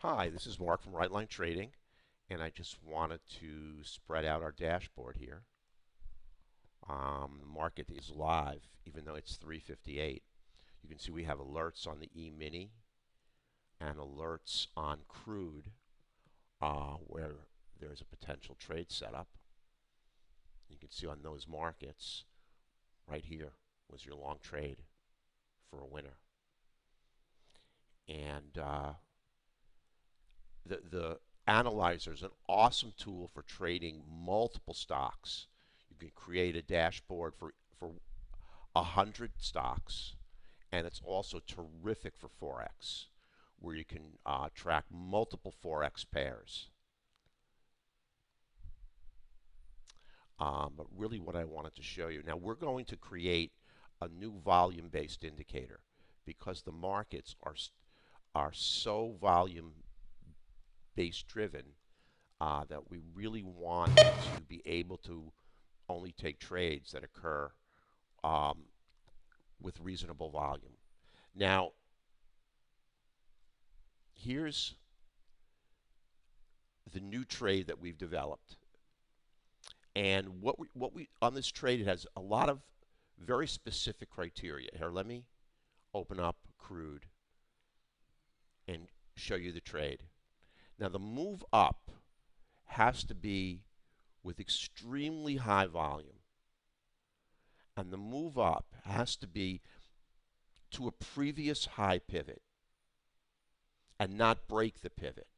Hi, this is Mark from Right Line Trading, and I just wanted to spread out our dashboard here. The market is live, even though it's 3:58. You can see we have alerts on the E-mini and alerts on crude, where there's a potential trade setup. You can see on those markets, right here was your long trade for a winner. And the analyzer is an awesome tool for trading multiple stocks. You can create a dashboard for 100 stocks, and it's also terrific for Forex, where you can track multiple Forex pairs. But really what I wanted to show you, now we're going to create a new volume-based indicator because the markets are so volume-based driven that we really want to be able to only take trades that occur with reasonable volume. Now, here's the new trade that we've developed. And what we on this trade, it has a lot of very specific criteria. Here, let me open up crude and show you the trade. Now, the move up has to be with extremely high volume. And the move up has to be to a previous high pivot and not break the pivot.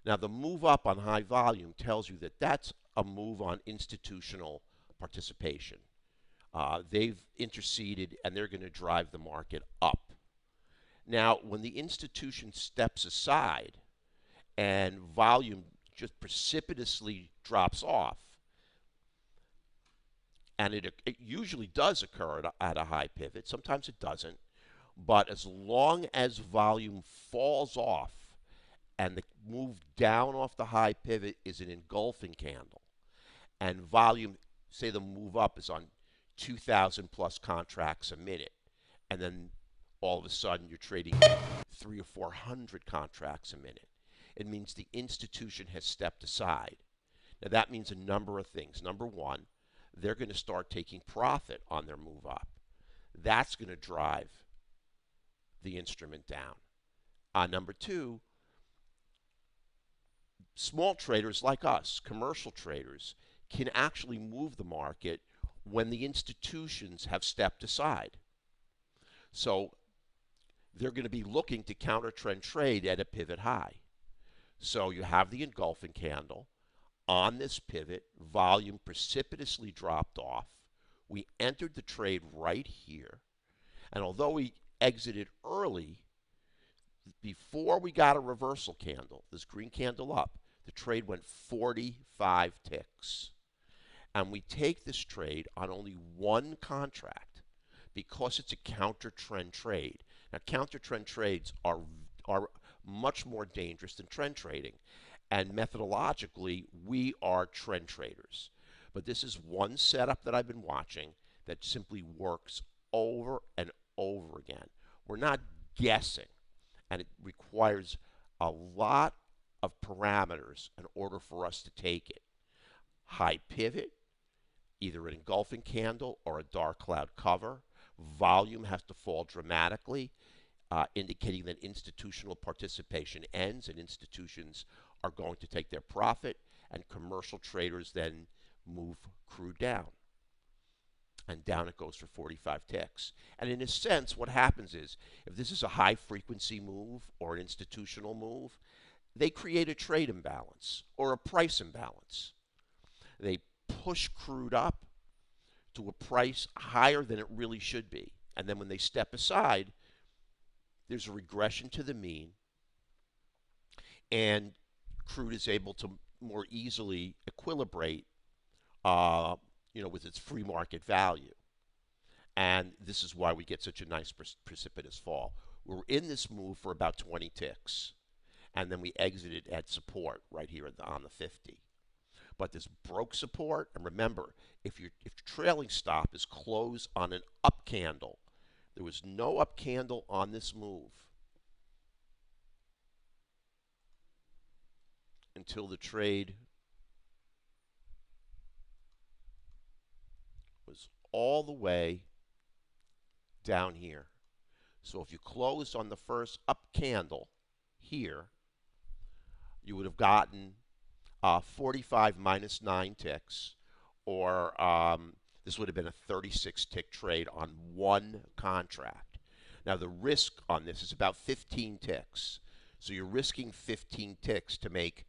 Now, the move up on high volume tells you that that's a move on institutional participation. They've interceded and they're going to drive the market up. Now, when the institution steps aside and volume just precipitously drops off, and it usually does occur at a high pivot, sometimes it doesn't, but as long as volume falls off and the move down off the high pivot is an engulfing candle, and volume, say the move up is on 2,000 plus contracts a minute, and then all of a sudden you're trading 300 or 400 contracts a minute, it means the institution has stepped aside. Now that means a number of things. Number one, they're going to start taking profit on their move up. That's going to drive the instrument down. Number two, small traders like us, commercial traders, can actually move the market when the institutions have stepped aside. So they're going to be looking to counter-trend trade at a pivot high. So you have the engulfing candle. On this pivot, volume precipitously dropped off. We entered the trade right here. And although we exited early, before we got a reversal candle, this green candle up, the trade went 45 ticks. And we take this trade on only one contract because it's a counter-trend trade. Now, counter-trend trades are much more dangerous than trend trading. And methodologically, we are trend traders. But this is one setup that I've been watching that simply works over and over again. We're not guessing, and it requires a lot of parameters in order for us to take it. High pivot, either an engulfing candle or a dark cloud cover. Volume has to fall dramatically, indicating that institutional participation ends and institutions are going to take their profit, and commercial traders then move crude down. And down it goes for 45 ticks. And in a sense, what happens is, if this is a high frequency move or an institutional move, they create a trade imbalance or a price imbalance. They push crude up to a price higher than it really should be. And then when they step aside, there's a regression to the mean, and crude is able to more easily equilibrate, with its free market value. And this is why we get such a nice precipitous fall. We're in this move for about 20 ticks, and then we exited at support right here on the 50. But this broke support, and remember, if your trailing stop is closed on an up candle, there was no up candle on this move. until the trade was all the way down here. So if you closed on the first up candle here, you would have gotten 45 minus 9 ticks, or this would have been a 36 tick trade on one contract. Now, the risk on this is about 15 ticks. So you're risking 15 ticks to make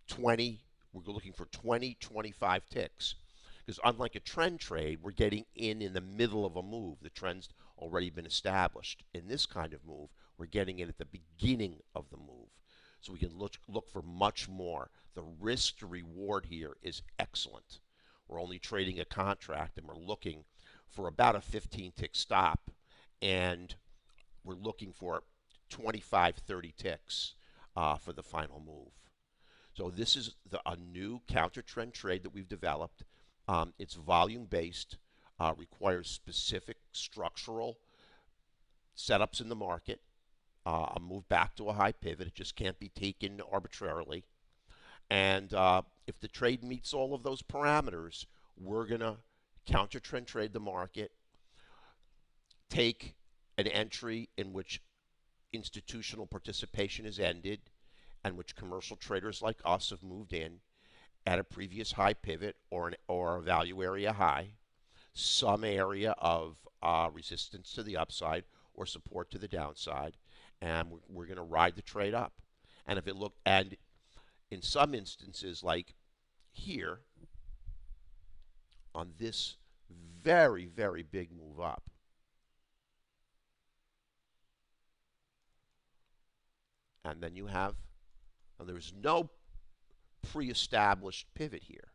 20. We're looking for 20, 25 ticks. Because unlike a trend trade, we're getting in the middle of a move. The trend's already been established. In this kind of move, we're getting in at the beginning of the move. So we can look for much more. The risk to reward here is excellent. We're only trading a contract, and we're looking for about a 15 tick stop, and we're looking for 25, 30 ticks for the final move. So this is a new counter trend trade that we've developed. It's volume based, requires specific structural setups in the market. A move back to a high pivot. It just can't be taken arbitrarily. And if the trade meets all of those parameters, we're going to counter trend trade the market, take an entry in which institutional participation is ended, and which commercial traders like us have moved in at a previous high pivot or a value area high, some area of resistance to the upside or support to the downside, and we're going to ride the trade up. And if it look, and in some instances, like here, on this very, very big move up, and then you have, and there's no pre-established pivot here.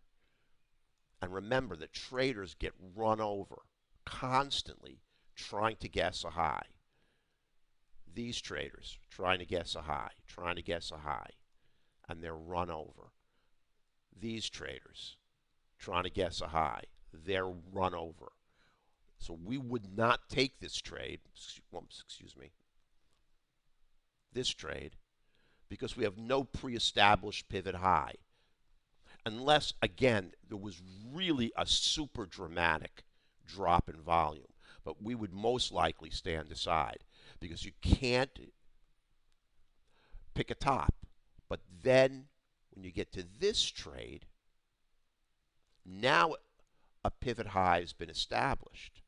And remember that traders get run over constantly trying to guess a high. These traders trying to guess a high, trying to guess a high, and they're run over. These traders trying to guess a high, they're run over. So we would not take this trade, excuse me, this trade, because we have no pre-established pivot high. Unless, again, there was really a super dramatic drop in volume. But we would most likely stand aside because you can't pick a top. But then when you get to this trade, now a pivot high has been established.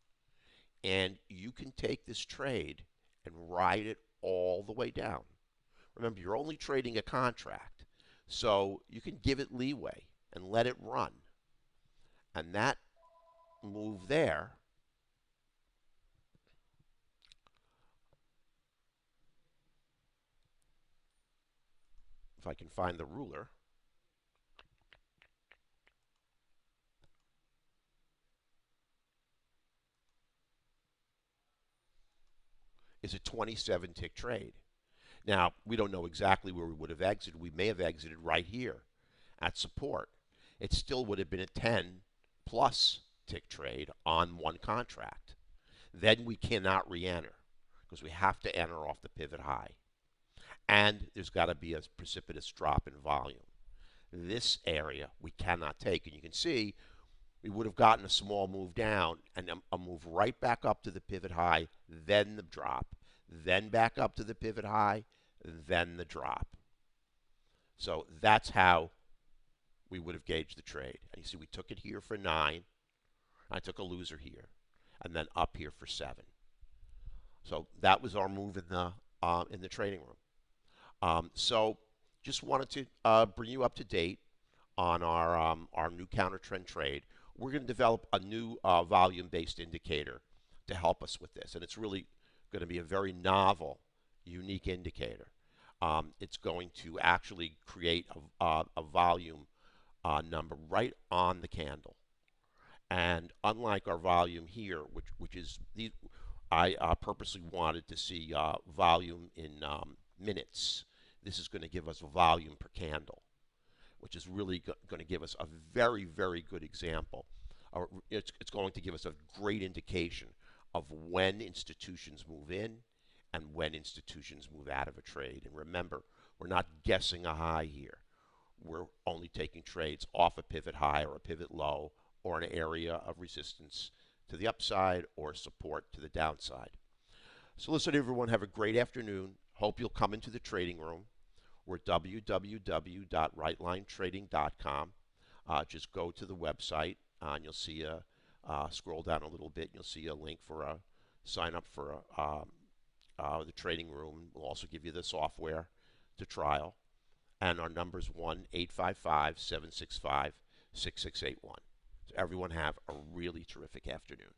And you can take this trade and ride it all the way down. Remember, you're only trading a contract. So you can give it leeway and let it run. And that move there if I can find the ruler, is a 27 tick trade. Now, we don't know exactly where we would have exited. We may have exited right here at support. It still would have been a 10 plus tick trade on one contract. Then we cannot re-enter because we have to enter off the pivot high. And there's got to be a precipitous drop in volume. This area we cannot take. And you can see we would have gotten a small move down and a move right back up to the pivot high, then the drop, then back up to the pivot high, then the drop. So that's how we would have gauged the trade. And you see we took it here for 9. I took a loser here, and then up here for 7. So that was our move in the trading room. So just wanted to bring you up to date on our new counter trend trade. We're going to develop a new volume-based indicator to help us with this, and it's really going to be a very novel, unique indicator. It's going to actually create a volume number right on the candle. And unlike our volume here, which is I purposely wanted to see volume in minutes. This is going to give us volume per candle, which is really going to give us a very, very good example. It's going to give us a great indication of when institutions move in and when institutions move out of a trade. And remember, we're not guessing a high here. we're only taking trades off a pivot high or a pivot low or an area of resistance to the upside or support to the downside. So listen, everyone, have a great afternoon. Hope you'll come into the trading room. We're www.rightlinetrading.com. Just go to the website and you'll see scroll down a little bit. And you'll see a link for a sign up for the trading room. We'll also give you the software to trial. And our number is 1-855-765-6681. So everyone have a really terrific afternoon.